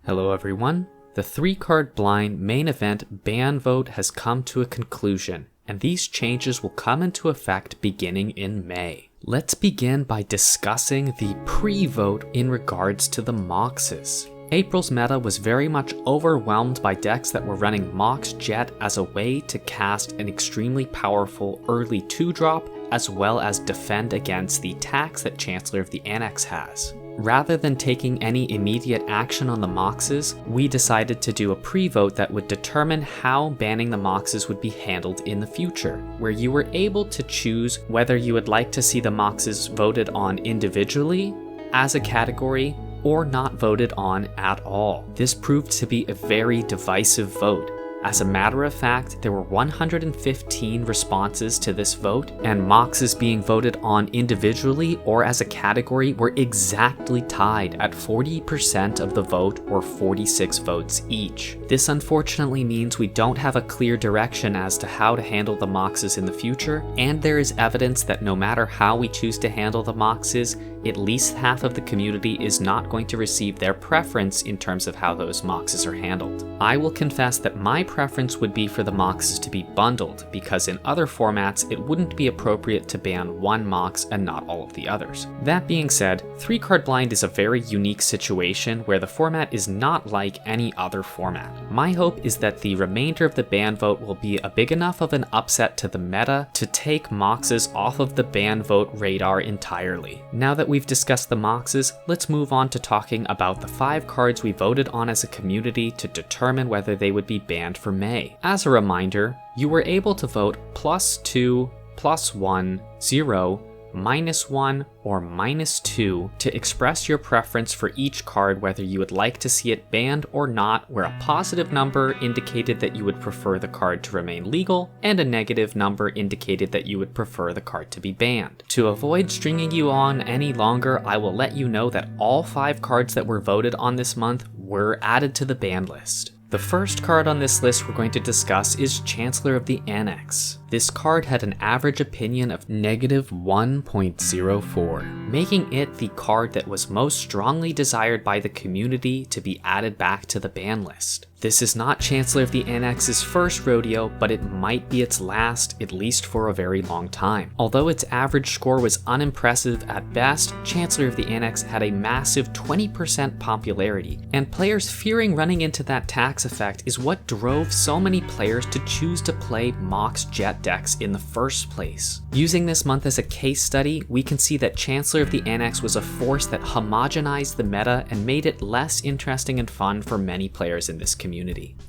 Hello everyone. The 3-card blind main event ban vote has come to a conclusion, and these changes will come into effect beginning in May. Let's begin by discussing the pre-vote in regards to the Moxes. April's meta was very much overwhelmed by decks that were running Mox Jet as a way to cast an extremely powerful early 2-drop, as well as defend against the tax that Chancellor of the Annex has. Rather than taking any immediate action on the Moxes, we decided to do a pre-vote that would determine how banning the Moxes would be handled in the future, where you were able to choose whether you would like to see the Moxes voted on individually, as a category, or not voted on at all. This proved to be a very divisive vote. As a matter of fact, there were 115 responses to this vote, and Moxes being voted on individually or as a category were exactly tied at 40% of the vote, or 46 votes each. This unfortunately means we don't have a clear direction as to how to handle the Moxes in the future, and there is evidence that no matter how we choose to handle the Moxes, at least half of the community is not going to receive their preference in terms of how those Moxes are handled. I will confess that my preference would be for the Moxes to be bundled, because in other formats it wouldn't be appropriate to ban one Mox and not all of the others. That being said, 3-card blind is a very unique situation where the format is not like any other format. My hope is that the remainder of the ban vote will be a big enough of an upset to the meta to take Moxes off of the ban vote radar entirely. Now that we've discussed the Moxes, let's move on to talking about the 5 cards we voted on as a community to determine whether they would be banned for May. As a reminder, you were able to vote +2, +1, 0, -1, or -2 to express your preference for each card, whether you would like to see it banned or not, where a positive number indicated that you would prefer the card to remain legal, and a negative number indicated that you would prefer the card to be banned. To avoid stringing you on any longer, I will let you know that all 5 cards that were voted on this month were added to the ban list. The first card on this list we're going to discuss is Chancellor of the Annex. This card had an average opinion of -1.04, making it the card that was most strongly desired by the community to be added back to the ban list. This is not Chancellor of the Annex's first rodeo, but it might be its last, at least for a very long time. Although its average score was unimpressive at best, Chancellor of the Annex had a massive 20% popularity, and players fearing running into that tax effect is what drove so many players to choose to play Mox Jet decks in the first place. Using this month as a case study, we can see that Chancellor of the Annex was a force that homogenized the meta and made it less interesting and fun for many players in this community.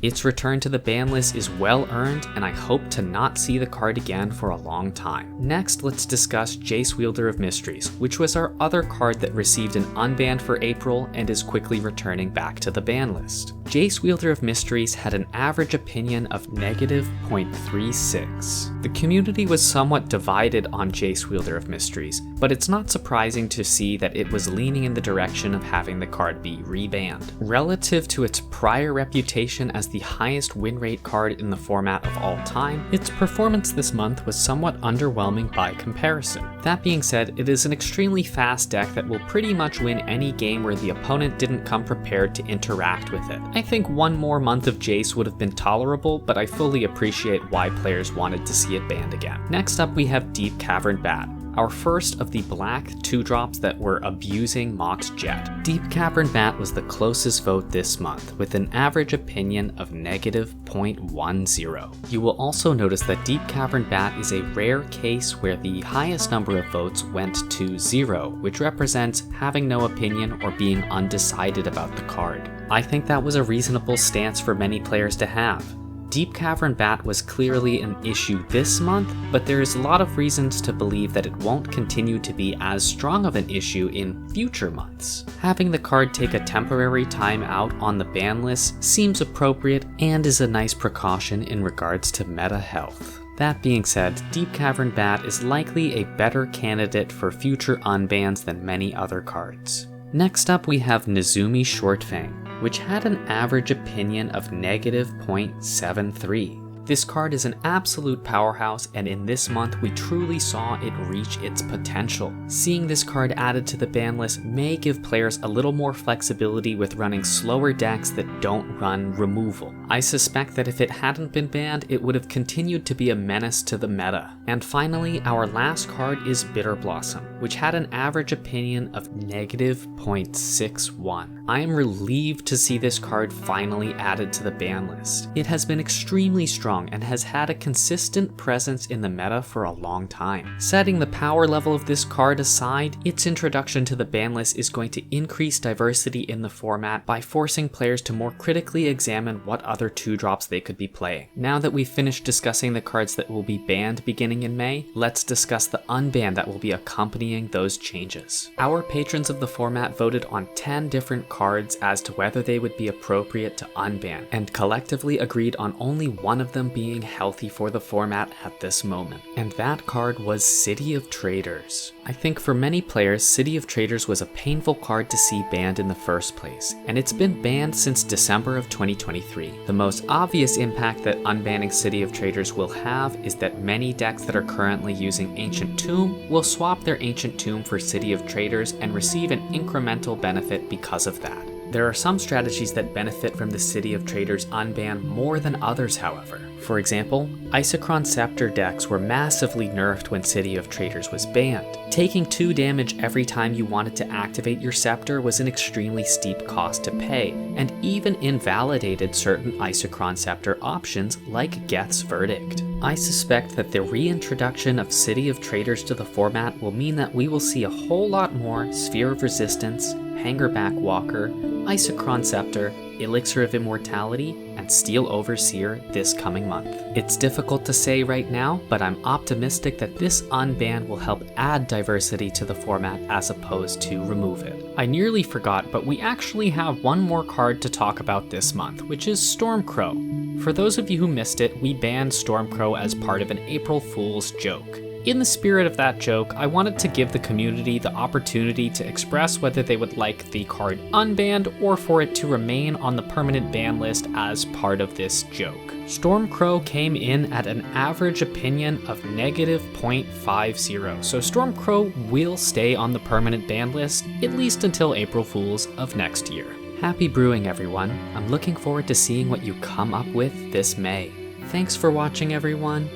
Its return to the ban list is well earned, and I hope to not see the card again for a long time. Next, let's discuss Jace Wielder of Mysteries, which was our other card that received an unban for April and is quickly returning back to the ban list. Jace Wielder of Mysteries had an average opinion of -0.36. The community was somewhat divided on Jace Wielder of Mysteries, but it's not surprising to see that it was leaning in the direction of having the card be rebanned. Relative to its prior reputation as the highest win rate card in the format of all time, its performance this month was somewhat underwhelming by comparison. That being said, it is an extremely fast deck that will pretty much win any game where the opponent didn't come prepared to interact with it. I think one more month of Jace would have been tolerable, but I fully appreciate why players wanted to see it banned again. Next up we have Deep Cavern Bat, our first of the black 2-drops that were abusing Mox Jet. Deep Cavern Bat was the closest vote this month, with an average opinion of -0.10. You will also notice that Deep Cavern Bat is a rare case where the highest number of votes went to 0, which represents having no opinion or being undecided about the card. I think that was a reasonable stance for many players to have. Deep Cavern Bat was clearly an issue this month, but there is a lot of reasons to believe that it won't continue to be as strong of an issue in future months. Having the card take a temporary time out on the ban list seems appropriate and is a nice precaution in regards to meta health. That being said, Deep Cavern Bat is likely a better candidate for future unbans than many other cards. Next up we have Nezumi Shortfang, which had an average opinion of -0.73. This card is an absolute powerhouse, and in this month we truly saw it reach its potential. Seeing this card added to the ban list may give players a little more flexibility with running slower decks that don't run removal. I suspect that if it hadn't been banned, it would have continued to be a menace to the meta. And finally, our last card is Bitter Blossom, which had an average opinion of -0.61. I am relieved to see this card finally added to the ban list. It has been extremely strong and has had a consistent presence in the meta for a long time. Setting the power level of this card aside, its introduction to the ban list is going to increase diversity in the format by forcing players to more critically examine what other 2-drops they could be playing. Now that we've finished discussing the cards that will be banned beginning in May, let's discuss the unban that will be accompanying those changes. Our patrons of the format voted on 10 different cards as to whether they would be appropriate to unban, and collectively agreed on only one of them being healthy for the format at this moment. And that card was City of Traders. I think for many players, City of Traders was a painful card to see banned in the first place, and it's been banned since December of 2023. The most obvious impact that unbanning City of Traders will have is that many decks that are currently using Ancient Tomb will swap their Ancient Tomb for City of Traders and receive an incremental benefit because of that. There are some strategies that benefit from the City of Traders unban more than others, however. For example, Isochron Scepter decks were massively nerfed when City of Traders was banned. Taking 2 damage every time you wanted to activate your Scepter was an extremely steep cost to pay, and even invalidated certain Isochron Scepter options like Geth's Verdict. I suspect that the reintroduction of City of Traders to the format will mean that we will see a whole lot more Sphere of Resistance, Hangerback Walker, Isochron Scepter, Elixir of Immortality, and Steel Overseer this coming month. It's difficult to say right now, but I'm optimistic that this unban will help add diversity to the format as opposed to remove it. I nearly forgot, but we actually have one more card to talk about this month, which is Stormcrow. For those of you who missed it, we banned Stormcrow as part of an April Fool's joke. In the spirit of that joke, I wanted to give the community the opportunity to express whether they would like the card unbanned or for it to remain on the permanent ban list as part of this joke. Stormcrow came in at an average opinion of -0.50, so Stormcrow will stay on the permanent ban list at least until April Fools of next year. Happy brewing, everyone. I'm looking forward to seeing what you come up with this May. Thanks for watching, everyone,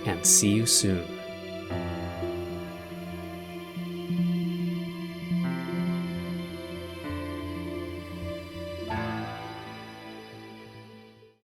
and see you soon.